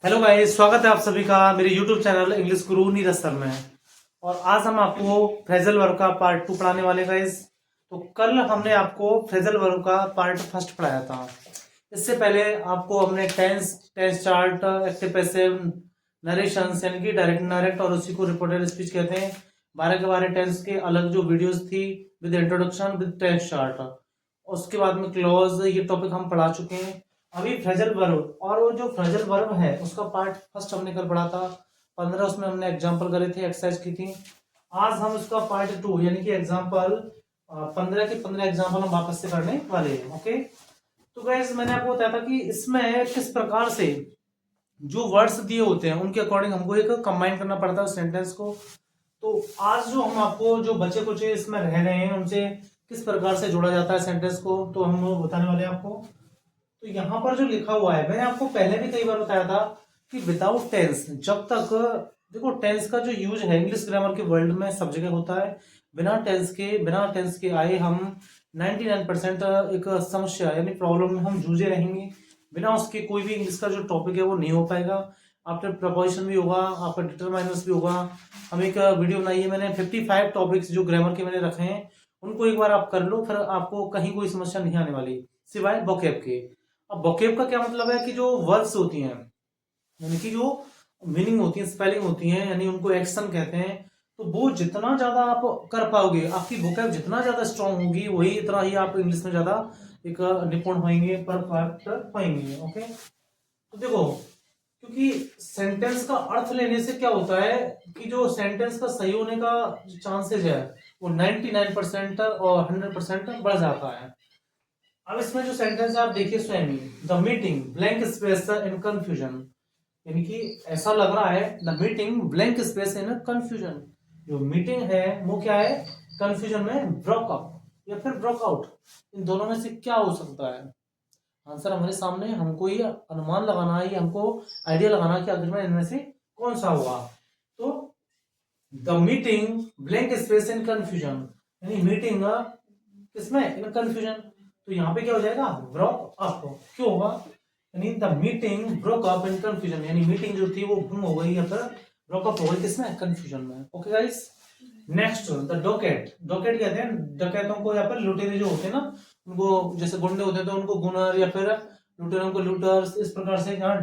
Hello guys, स्वागत है आप सभी का मेरे यूट्यूब चैनल इंग्लिश गुरु नीरज सर में। और आज हम आपको फ्रेजल वर्ब का पार्ट 2 पढ़ाने वाले गाइस। तो कल हमने आपको फ्रेजल वर्ब का पार्ट फर्स्ट पढ़ाया था। इससे पहले आपको हमने tense tense chart, active passive, narrations यानी कि डायरेक्ट डायरेक्ट और उसी को रिपोर्टेड स्पीच कहते हैं, 12 के 12 टेंस के अलग जो वीडियोस थी with introduction with tense chart. उसके बाद में क्लॉज, ये टॉपिक हम पढ़ा चुके हैं। अभी फ्रेजल वर्ब, और वो जो फ्रेजल वर्ब है उसका पार्ट फर्स्ट हमने कल पढ़ा था 15, उसमें हमने एग्जांपल करे थे, एक्सरसाइज की थी। आज हम उसका पार्ट 2 यानी कि एग्जांपल 15 के 15 एग्जांपल हम वापस से करने वाले हैं। ओके, तो गाइस मैंने आपको बताया था कि इसमें किस प्रकार से जो वर्ड्स दिए होते हैं उनके अकॉर्डिंग हमको एक कंबाइन करना पड़ता है सेंटेंस को। तो आज जो हम आपको जो बचे कुछ इसमें रह गए हैं उनसे किस प्रकार से जोड़ा जाता है सेंटेंस को, तो हम वो बताने वाले हैं आपको। तो यहाँ पर जो लिखा हुआ है, मैंने आपको पहले भी कई बार बताया था कि विदाउट टेंस, जब तक देखो टेंस का जो यूज है इंग्लिश ग्रामर के वर्ल्ड में सब जगह होता है। बिना टेंस के आए हम 99% एक समस्या यानी प्रॉब्लम में हम जूझे रहेंगे। बिना उसके कोई भी इंग्लिश का जो टॉपिक है वो नहीं हो पाएगा। आफ्टर प्रपोजिशन भी होगा, आपका डिटरमाइनर्स भी होगा। हम एक वीडियो बनाई है मैंने, 55 टॉपिक्स जो ग्रामर के मैंने रखे हैं, उनको एक बार आप कर लो, फिर आपको कहीं कोई समस्या नहीं आने वाली सिवाय वोकैब के। अब वोकैब का क्या मतलब है कि जो वर्ड्स होती हैं यानी कि जो मीनिंग होती है, स्पेलिंग होती है, यानी उनको एक्शन कहते हैं। तो वो जितना ज्यादा आप कर पाओगे, आपकी वोकैब जितना ज्यादा स्ट्रांग होगी, वही इतना ही आप इंग्लिश में ज्यादा एक निपुण होंगे, परफेक्ट होंगे। ओके, तो देखो, क्योंकि सेंटेंस का अर्थ लेने से क्या होता है कि जो सेंटेंस का सही होने का चांसेस है वो 99% और 100% बढ़ जाता है। अब इसमें जो सेंटेंस है आप देखिए स्वयं ही, the meeting blank space in confusion, यानी कि ऐसा लग रहा है the meeting blank space in confusion, जो मीटिंग है वो क्या है, कंफ्यूजन में ब्रोक अप या फिर ब्रोक आउट, इन दोनों में से क्या हो सकता है। आंसर हमारे सामने, हमको ये अनुमान लगाना है, ये हमको आइडिया लगाना है कि आखिर में इनमें से कौन सा होगा। तो the meeting blank space in confusion, यानी मीटिंग किसमें, इन कंफ्यूजन। तो यहाँ पे क्या हो जाएगा, ब्रोक अप। क्यों होगा, यानी the meeting broke up in confusion, यानी मीटिंग जो थी वो भंग हो गई या फिर ब्रोक अप हो गई किसमें, कंफ्यूजन में। Okay guys, next the docket. Docket कहते हैं डकैतों को या फिर लुटेरे जो होते हैं ना, उनको, जैसे गुंडे होते हैं तो उनको गुनर या फिर लुटेरों को लूटर्स, इस प्रकार से यहाँ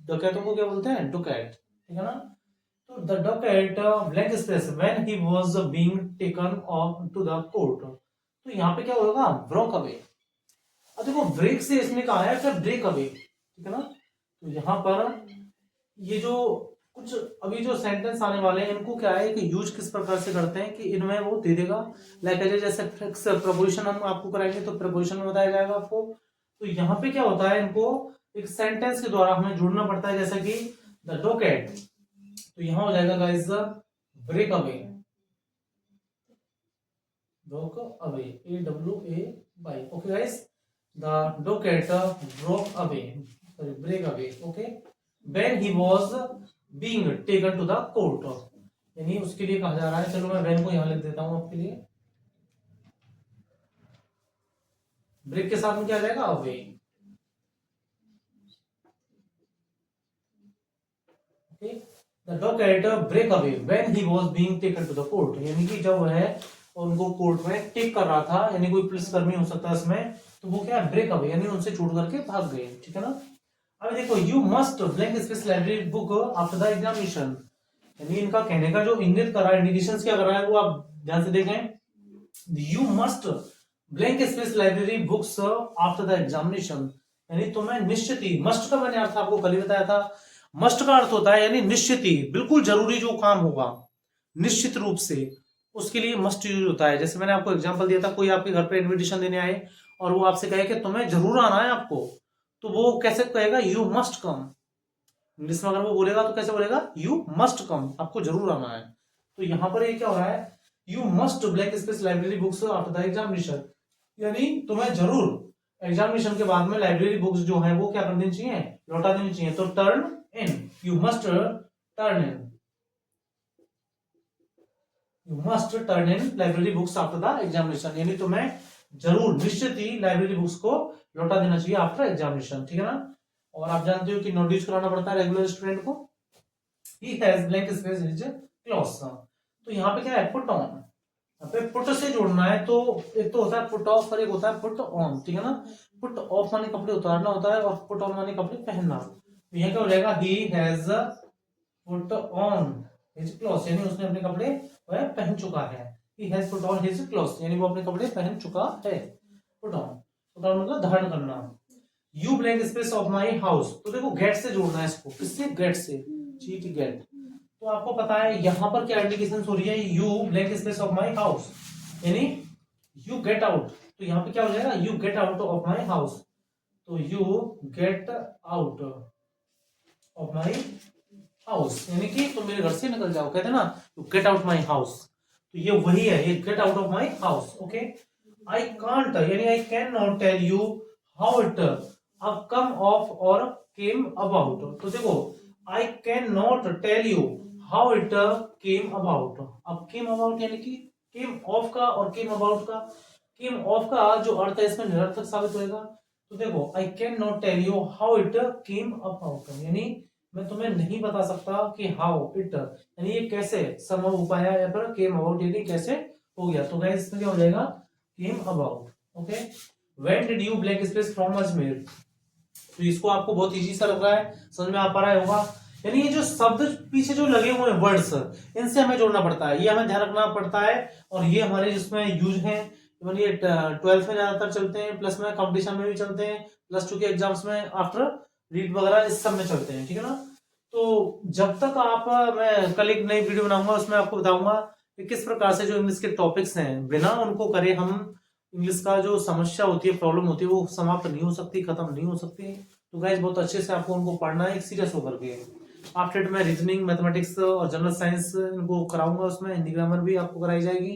डकैतों को क्या बोलते हैं, डोकेट। ठीक है ना। तो the docket blank space when he was being taken off to the court. तो यहाँ पे क्या होगा, ब्रोक अवे। अब देखो ब्रेक से इसमें कहा है कि ब्रेक अवे, ठीक है ना। तो यहाँ पर ये जो कुछ अभी जो सेंटेंस आने वाले हैं इनको क्या है कि यूज किस प्रकार से करते हैं कि इनमें वो दे देगा, लाइक जैसे फिक्स प्रपोजिशन हम आपको कराएंगे तो प्रपोजिशन में बताया जाएगा आपको। तो यहाँ पे क्या होता है, इनको एक सेंटेंस के द्वारा हमें जोड़ना पड़ता है, जैसा कि द डोकेट। तो यहाँ हो जाएगा guys the break away, broke away, AWA। Okay guys, the docket broke away, sorry, break away, okay, when he was being taken to the court, यानी उसके लिए कहा जा रहा है। चलो मैं when को यहां लिख देता हूं आपके लिए, ब्रेक के साथ में क्या आ जाएगा, away. Okay, the docket break away when he was being taken to the court, यानी कि जब वह उनको कोर्ट में टेक कर रहा था, यानी कोई पुलिसकर्मी हो सकता है इसमें, तो वो क्या है, ब्रेक अवे, यानी उनसे छूट करके भाग गए। ठीक है ना। अब देखो, you must blank space library book after the examination, यानी इनका कहने का जो इंगित कर रहा है, इंडिकेशंस क्या कर रहा है वो आप ध्यान से देखें। You must blank space library books after the examination, यानी तुम्हें निश्चित ही, मस्ट का मैंने अर्थ आपको कल ही बताया था, मस्ट का अर्थ होता है यानी निश्चित ही, बिल्कुल जरूरी जो काम होगा निश्चित रूप से, उसके लिए मस्ट यूज होता है। जैसे मैंने आपको एग्जांपल दिया था, कोई आपके घर पे इनविटेशन देने आए और वो आपसे कहे कि तुम्हें जरूर आना है आपको, तो वो कैसे कहेगा, यू मस्ट कम। इंग्लिश में अगर वो बोलेगा तो कैसे बोलेगा, यू मस्ट कम, आपको जरूर आना है। तो यहां पर ये क्या हो रहा है, you must blank space library books after the examination, यानी तुम्हें जरूर एग्जामिनेशन के बाद में लाइब्रेरी बुक्स जो है वो क्या कर देनी चाहिए, लौटा देनी चाहिए। तो turn in, you must turn in, you must turn in library books after the examination, यानी तुम्हें जरूर निश्चित ही लाइब्रेरी बुक्स को लौटा देना चाहिए आफ्टर एग्जामिनेशन। ठीक है ना। और आप जानते हो कि नोट यूज कराना पड़ता है रेगुलर स्टूडेंट को। He has blank space his clothes. तो यहाँ पे क्या है, पुट ऑन। यहाँ पे पुट से जोड़ना है, तो एक तो होता है पुट ऑफ और एक होता है पुट ऑन, ठीक है ना। पुट ऑफ माने कपड़े उतारना होता है और पुट ऑन माने कपड़े पहनना। तो यहाँ क्या हो जाएगा, he has put on his clothes, यानी उसने अपने कपड़े वह पहन चुका है। He has put on his clothes, यानी वो अपने कपड़े पहन चुका है। पुट ऑन मतलब धारण करना। You blank space of my house, तो देखो गेट से जोड़ना है इसको, किससे, गेट से, चीट गेट। तो आपको पता है यहाँ पर क्या इंडिकेशन हो रही है, you blank space of my house, यानी यू गेट आउट। तो यहाँ पे क्या हो जाएगा, you get out of my house. तो you get out of my house, यानी कि तुम मेरे घर से निकल जाओ, कहते हैं ना, you get out my house. तो ये वही है, ये get out of my house. Okay, I can't यानी I can not tell you how it come off और केम अबाउट। तो देखो, I can not tell you how it came about. अब केम अबाउट यानी कि केम ऑफ का और came about का, केम ऑफ का जो अर्थ है इसमें निरर्थक साबित होएगा। तो देखो, I can not tell you how it came about, यानी मैं तुम्हें नहीं बता सकता कि हाउ इट, यानी ये कैसे संभव हो पाया, या फिर केम अबाउट यानी कैसे हो गया। तो गाइस इसमें क्या हो जाएगा, came about. Okay, when did you blank space from Ajmer. तो इसको आपको बहुत इजी सा लग रहा है, समझ में आ पा रहा होगा। यानी ये जो शब्द पीछे जो लगे हुए हैं वर्ड्स, इनसे हमें जोड़ना पड़ता है, ये हमें ध्यान रखना पड़ता है। और ये हमारे जिसमें यूज है, ये 12th में ज्यादातर चलते हैं, प्लस में कंपटीशन में भी चलते हैं, प्लस 2 के एग्जाम्स में आफ्टर रीड वगैरह इस सब में चलते हैं, ठीक है ना। तो जब तक आप, मैं कल एक नई वीडियो बनाऊंगा, उसमें आपको बताऊंगा कि किस प्रकार से जो इंग्लिश के टॉपिक्स हैं, बिना उनको करे हम इंग्लिश का जो समस्या होती है, प्रॉब्लम होती है, वो समाप्त नहीं हो सकती, खत्म नहीं हो सकती। तो गाइस बहुत अच्छे से आपको उनको पढ़ना है, एक सीरियस होकर के। आफ्टर मैं रीजनिंग, मैथमेटिक्स और जनरल साइंस इनको कराऊंगा, उसमें हिंदी ग्रामर भी आपको कराई जाएगी,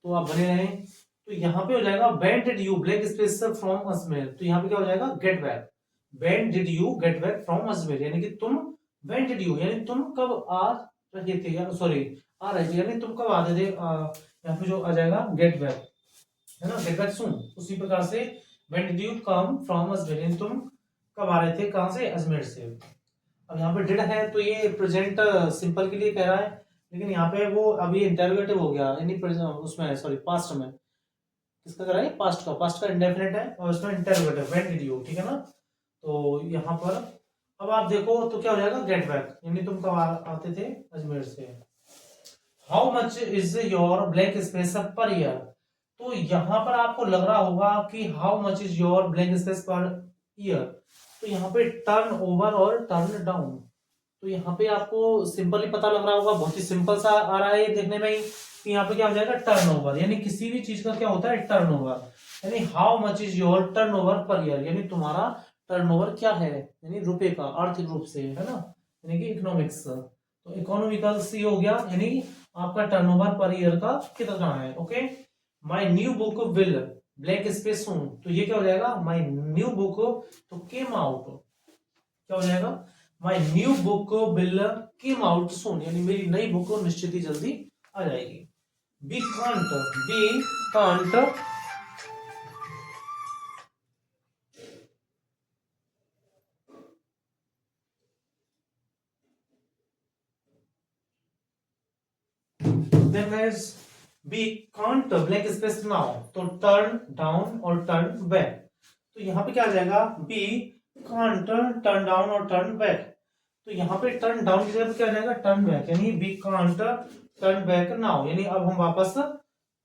तो आप बने रहें। तो यहाँ पे हो जाएगा when did you blank space from Ajmer. तो यहाँ पे क्या हो जाएगा, get back. When did you get back from Ajmer, यानी कि तुम, व्हेन डिड यू यानी तुम कब आ रहे थे, या सॉरी आ रहे थे, यानी तुम कब आते थे। यहाँ पे जो आ जाएगा गेट बैक, है ना, गेट बैक सून। उसी प्रकार से when did you come from Ajmer, यानी तुम कब आ रहे थे, कहां से, अजमेर से। अब यहाँ पे डिड है, तो ये प्रेजेंट सिंपल के लिए कह रहा है, लेकिन यहाँ पे वो अभी इंटरोगेटिव हो गया, यानी उसमें सॉरी पास्ट में, किसका कर रहा है, पास्ट का इंडेफिनिट है, और उसमें इंटरोगेटिव व्हेन डिड यू, ठीक है ना। तो यहाँ पर अब आप देखो तो क्या हो जाएगा, गेट बैक, यानी तुम कब आते थे, अजमेर से। How much is your blank space per year. तो यहां पर आपको लग रहा होगा कि how much is your blank space per year. तो यहाँ पे टर्न ओवर और टर्न डाउन, तो यहाँ पे आपको सिंपल ही पता लग रहा होगा, बहुत ही सिंपल सा आ रहा है ये देखने में ही, कि यहाँ पे क्या हो जाएगा, टर्न ओवर, यानी किसी भी चीज का क्या होता है, टर्न ओवर। यानी how much is your turn over per year, यानी तुम्हारा टर्नओवर क्या है, यानी रुपए का, आर्थिक रूप से, है ना, यानी कि इकोनॉमिक्स। तो इकोनॉमिकल सी हो गया, यानी आपका टर्नओवर पर ईयर का कितना है। Okay, my new book will blank space soon. तो ये क्या हो जाएगा, माय न्यू बुक, तो केम आउट, क्या हो जाएगा, my new book will came out soon, यानी मेरी नई बुक निश्चित ही जल्दी आ जाएगी। बी कांट then guys we can't blank space now, तो turn down और turn back। तो यहाँ पे क्या आ जाएगा, we can't turn down और turn back। तो यहाँ पे turn down की जगह पे क्या आ जाएगा, turn back, यानी we can't turn back now, यानी अब हम वापस,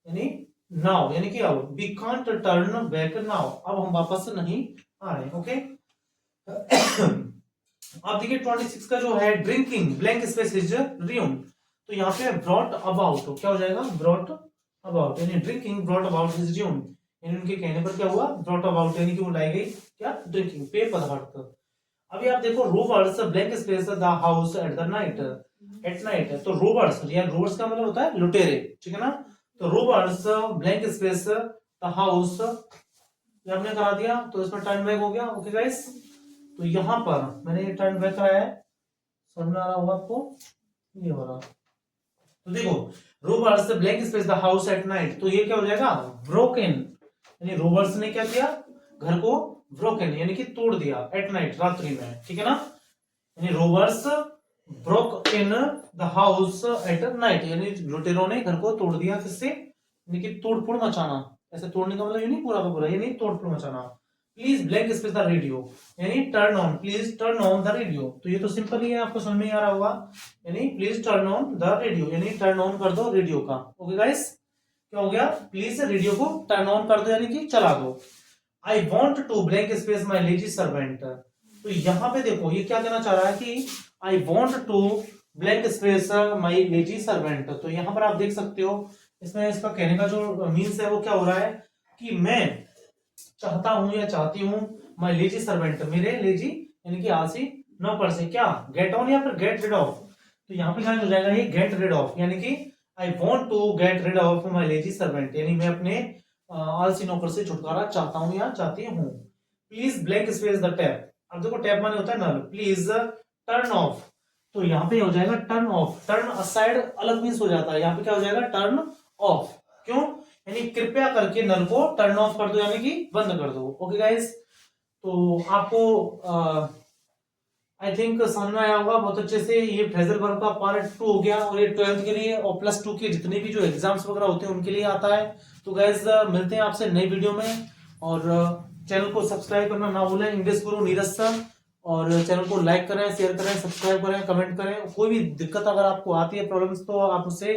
यानी now यानी कि अब we can't turn back now, अब हम वापस नहीं आ रहे। ओके, अब देखिए 26 का जो है, drinking blank space is Rheum. तो यहाँ पे ब्रॉट अबाउट, तो क्या हो जाएगा, ब्रॉट अबाउट, यानी drinking brought about his Rheum, यानी उनके कहने पर क्या हुआ, ब्रॉट अबाउट, यानी कि वो लाई गई क्या, ड्रिंकिंग, पेय पदार्थ। अभी आप देखो, rovers blank space the house at the night, at night. तो रोवर्स, या रोवर्स का मतलब होता है लुटेरे, ठीक है ना। तो rovers blank space the house, ये हमने करा दिया, तो इसमें टर्न बैक हो गया। ओके गाइस, तो यहां पर मैंने ये टर्न बैक कराया है, समझ में आ रहा होगा आपको, ये हो रहा। तो देखो, rovers blank space the house at night, तो ये क्या हो जाएगा, ब्रोकन, यानी रोवर्स ने क्या किया, घर को ब्रोकन यानी कि तोड़ दिया एट नाइट, रात्रि में, ठीक है ना। यानी rovers broke in the house at night, यानी लुटेरों ने घर को तोड़ दिया, किससे, यानी कि तोड़फोड़ मचाना, ऐसे तोड़ने का मतलब ये नहीं पूरा का पूरा, ये नहीं तोड़फोड़ मचाना। Please blank space the radio, यानी turn on, please turn on the radio. तो ये तो सिंपल ही है, आपको समझ में आ रहा होगा, यानी please turn on the radio, यानी टर्न ऑन कर दो रेडियो का। ओके गाइस, क्या हो गया, प्लीज रेडियो को टर्न ऑन कर दो यानी कि चला दो। I want to blank space my lazy servant, तो यहाँ पे देखो ये क्या कहना चाह रहा है कि I want to blank space my lazy servant. तो यहाँ पर आप देख सकते हो इसमें इसका कहने का जो मीन्स है वो क्या हो रहा है कि मैं चाहता हूं या चाहती हूं माई लेजी सर्वेंट, मेरे लेजी यानी कि आलसी नौकर से क्या गेट ऑन या फिर गेट रिड ऑफ। तो यहाँ पे क्या हो जाएगा ये गेट रिड ऑफ, यानी कि I want to get rid off my lazy servant, यानी मैं अपने आलसी नौकर से छुटकारा चाहता हूं या चाहती हूं। Please blank space the tap, अब देखो टैप माने होता है नल, प्लीज टर्न ऑफ, तो यहाँ पे हो जाएगा टर्न ऑफ, टर्न असाइड अलग मीन्स हो जाता है, यहाँ पे क्या हो जाएगा टर्न ऑफ, क्यों, यानी कृपया करके नल को टर्न ऑफ कर दो यानी कि बंद कर दो। ओके गाइस, तो आपको आई थिंक समझ में आया होगा बहुत अच्छे से। ये फ्रेजल वर्ब का पार्ट 2 हो गया, और ये 12th के लिए और +2 के जितने भी जो एग्जाम्स वगैरह होते हैं उनके लिए आता है। तो गाइस मिलते हैं आपसे नई वीडियो में, और चैनल को सब्सक्राइब करना ना भूलें, इंग्लिश गुरु नीरज सर, और चैनल को लाइक करें, शेयर करें, सब्सक्राइब करें, कमेंट करें। कोई भी दिक्कत अगर आपको आती है, प्रॉब्लम्स, तो आप मुझसे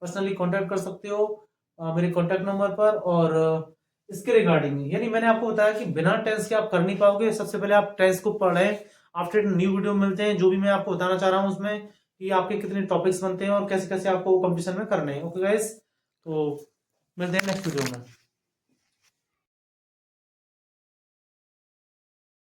पर्सनली कांटेक्ट कर सकते हो मेरे कांटेक्ट नंबर पर। और इसके रिगार्डिंग यानी मैंने आपको बताया कि बिना टेंस के आप कर नहीं पाओगे, सबसे पहले आप टेंस को पढ़ें। आफ्टर न्यू वीडियो मिलते हैं, जो भी मैं आपको बताना चाह रहा हूँ उसमें कि आपके कितने टॉपिक्स बनते हैं और कैसे कैसे आपको कंपटीशन में करने हैं। ओके गाइस, तो मिलते हैं नेक्स्ट वीडियो में।